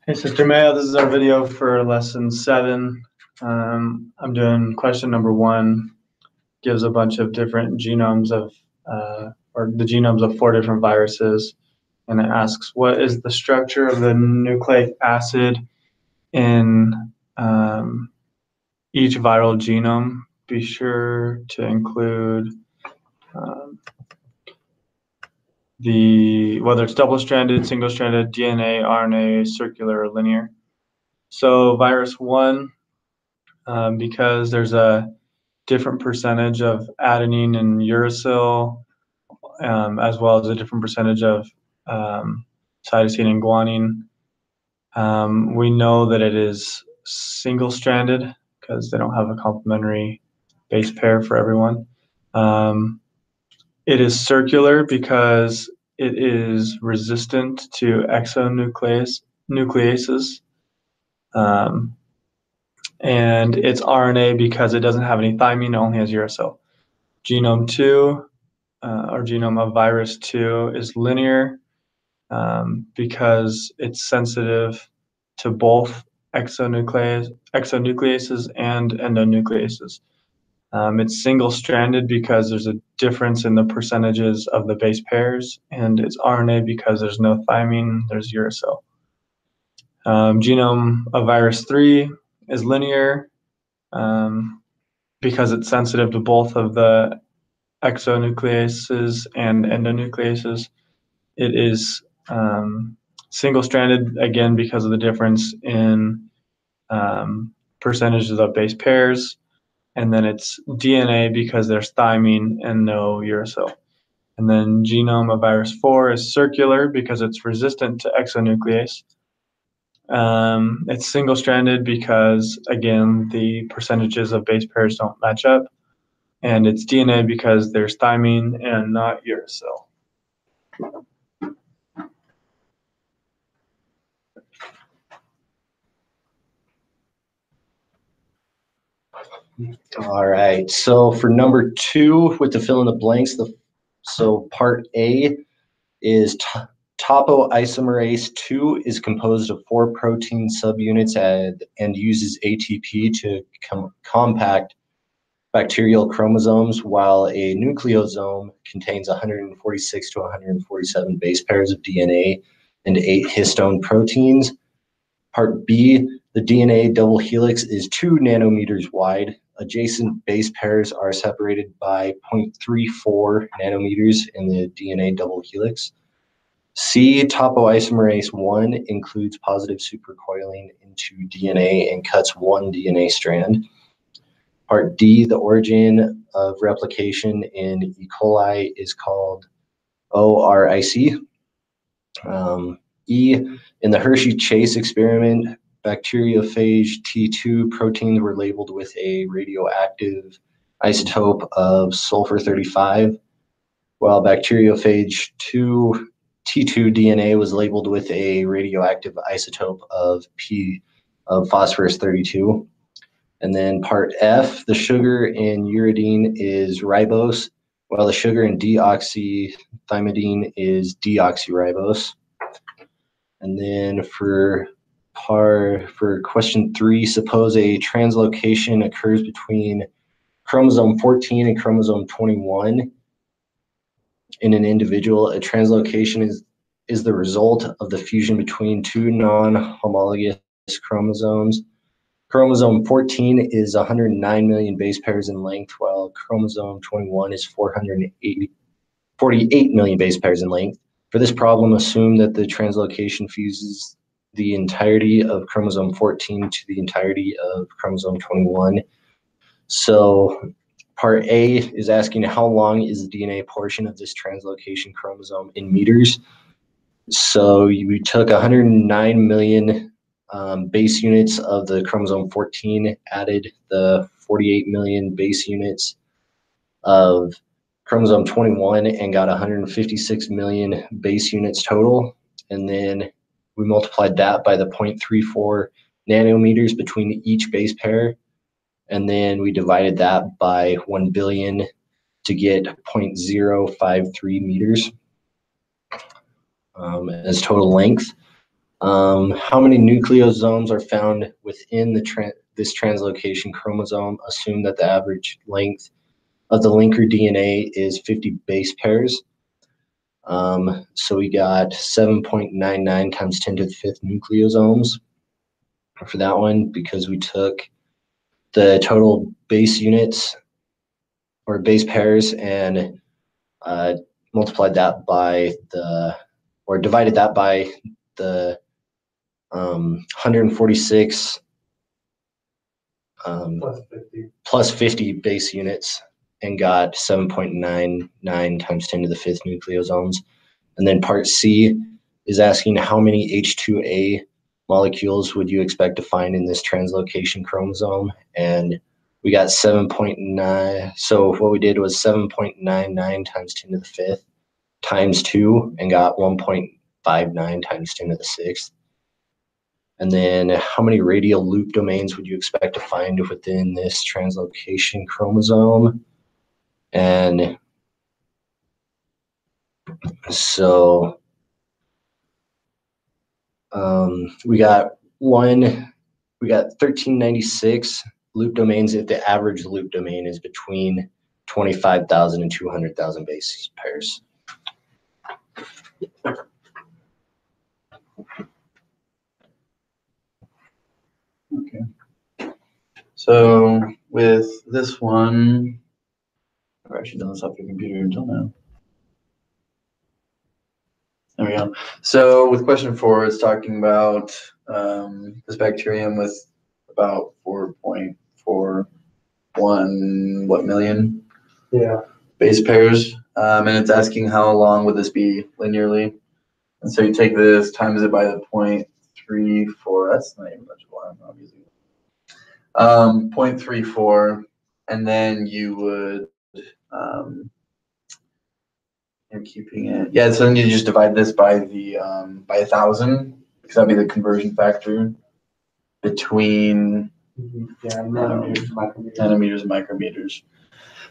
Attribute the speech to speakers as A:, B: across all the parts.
A: Hey, Sister Maya, this is our video for lesson 7. I'm doing question number 1. Gives a bunch of different genomes of, or the genomes of 4 different viruses. And it asks, what is the structure of the nucleic acid in each viral genome? Be sure to include whether it's double-stranded, single-stranded, DNA, RNA, circular, or linear. So virus 1, because there's a different percentage of adenine and uracil, as well as a different percentage of cytosine and guanine. We know that it is single-stranded because they don't have a complementary base pair for everyone. It is circular because it is resistant to exonucleases. And it's RNA because it doesn't have any thymine, it only has uracil. Genome 2, or genome of virus 2, is linear because it's sensitive to both exonucleases and endonucleases. It's single-stranded because there's a difference in the percentages of the base pairs, and it's RNA because there's no thymine, there's uracil. Genome of virus 3 is linear because it's sensitive to both of the exonucleases and endonucleases. It is single-stranded, again, because of the difference in percentages of base pairs. And then it's DNA because there's thymine and no uracil. And then genome of virus 4 is circular because it's resistant to exonuclease. It's single-stranded because, again, the percentages of base pairs don't match up. And it's DNA because there's thymine and not uracil.
B: All right, so for number 2, with the fill in the blanks, so part A is topoisomerase 2 is composed of 4 protein subunits and uses ATP to compact bacterial chromosomes, while a nucleosome contains 146 to 147 base pairs of DNA and 8 histone proteins. Part B, the DNA double helix is 2 nanometers wide. Adjacent base pairs are separated by 0.34 nanometers in the DNA double helix. C, topoisomerase 1 includes positive supercoiling into DNA and cuts 1 DNA strand. Part D, the origin of replication in E. coli is called ORIC. E, in the Hershey-Chase experiment, bacteriophage T2 proteins were labeled with a radioactive isotope of sulfur-35, while bacteriophage T2 DNA was labeled with a radioactive isotope of phosphorus-32. And then part F, the sugar in uridine is ribose, while the sugar in deoxythymidine is deoxyribose. And then for question 3, suppose a translocation occurs between chromosome 14 and chromosome 21 in an individual. A translocation is the result of the fusion between 2 non-homologous chromosomes. Chromosome 14 is 109 million base pairs in length, while chromosome 21 is 48 million base pairs in length. For this problem, assume that the translocation fuses the entirety of chromosome 14 to the entirety of chromosome 21. So part A is asking how long is the DNA portion of this translocation chromosome in meters. So we took 109 million base units of the chromosome 14, added the 48 million base units of chromosome 21 and got 156 million base units total. And then we multiplied that by the 0.34 nanometers between each base pair. And then we divided that by 1 billion to get 0.053 meters. as total length. How many nucleosomes are found within this translocation chromosome? Assume that the average length of the linker DNA is 50 base pairs. So we got 7.99 times 10 to the fifth nucleosomes for that one, because we took the total base units or base pairs and multiplied that by or divided that by the 146 plus 50 base units, and got 7.99 times 10 to the fifth nucleosomes. And then part C is asking how many H2A molecules would you expect to find in this translocation chromosome? And we got 7.9. So what we did was 7.99 times 10 to the fifth times 2, and got 1.59 times 10 to the sixth. And then how many radial loop domains would you expect to find within this translocation chromosome? And so we got 1396 loop domains if the average loop domain is between 25,000 and 200,000 base pairs.
C: Okay. So with this one, I've actually done this off your computer until now. There we go. So with question 4, it's talking about this bacterium with about 4.41 million base pairs, and it's asking how long would this be linearly. And so you take this, times it by the 0.34. That's not even much of one, obviously. 0.34, and then you would you're keeping it. Yeah, so then you just divide this by the by 1,000, because that'd be the conversion factor between nanometers and micrometers.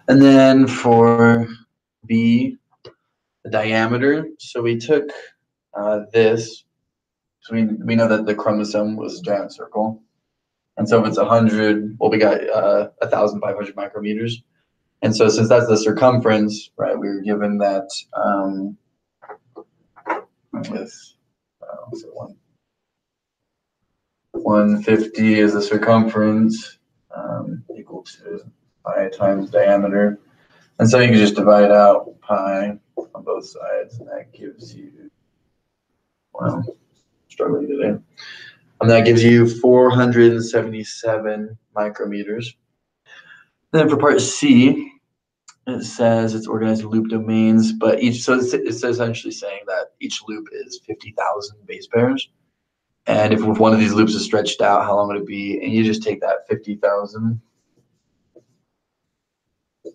C: And then for B, the diameter. So we took this. So we know that the chromosome was a giant circle. And so if it's 100, well, we got 1,500 micrometers. And so since that's the circumference, right, we were given that with 150 is the circumference, equal to pi times diameter. And so you can just divide out pi on both sides, and that gives you, well, struggling today. And that gives you 477 micrometers. Then for part C, it says it's organized in loop domains, but it's essentially saying that each loop is 50,000 base pairs. And if one of these loops is stretched out, how long would it be? And you just take that 50,000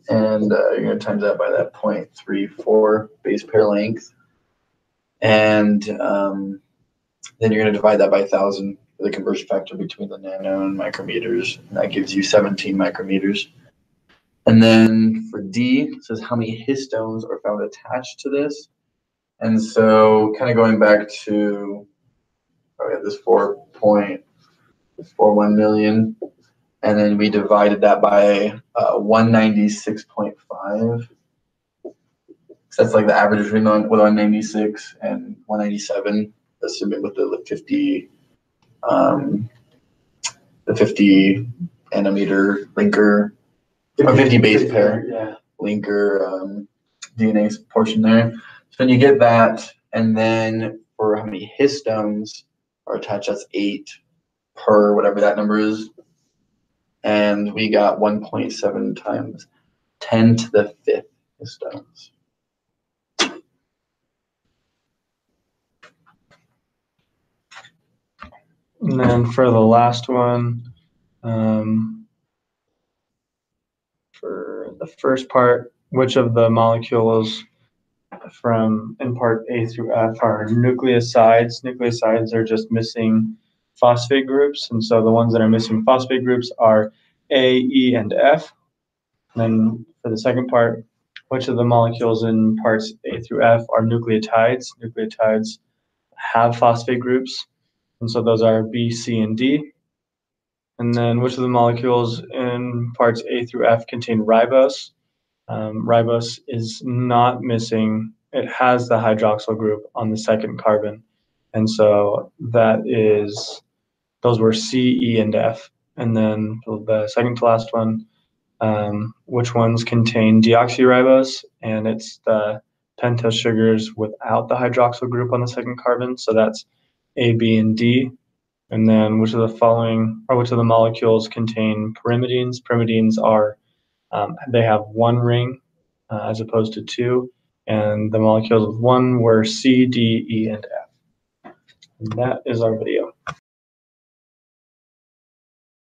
C: and you're going to times that by that 0.34 base pair length. And then you're going to divide that by 1,000 for the conversion factor between the nano and micrometers. And that gives you 17 micrometers. And then for D, it says how many histones are found attached to this. And so kind of going back to, we have this 4.41 million. And then we divided that by 196.5. So that's like the average between 196 and 197, assuming with the 50 nanometer linker, or 50 base pair linker DNA portion there. So when you get that, and then for how many histones are attached, that's 8 per whatever that number is. And we got 1.7 times 10 to the 5th histones.
A: And then for the last one, for the first part, which of the molecules from in part A through F are nucleosides? Nucleosides are just missing phosphate groups, and so the ones that are missing phosphate groups are A, E, and F. And then for the second part, which of the molecules in parts A through F are nucleotides? Nucleotides have phosphate groups, and so those are B, C, and D. And then which of the molecules in parts A through F contain ribose? Ribose is not missing. It has the hydroxyl group on the second carbon. And so those were C, E, and F. And then the second to last one, which ones contain deoxyribose? And it's the pentose sugars without the hydroxyl group on the second carbon. So that's A, B, and D. And then which of the molecules contain pyrimidines? Pyrimidines are, they have one ring as opposed to two. And the molecules with one were C, D, E, and F. And that is our video.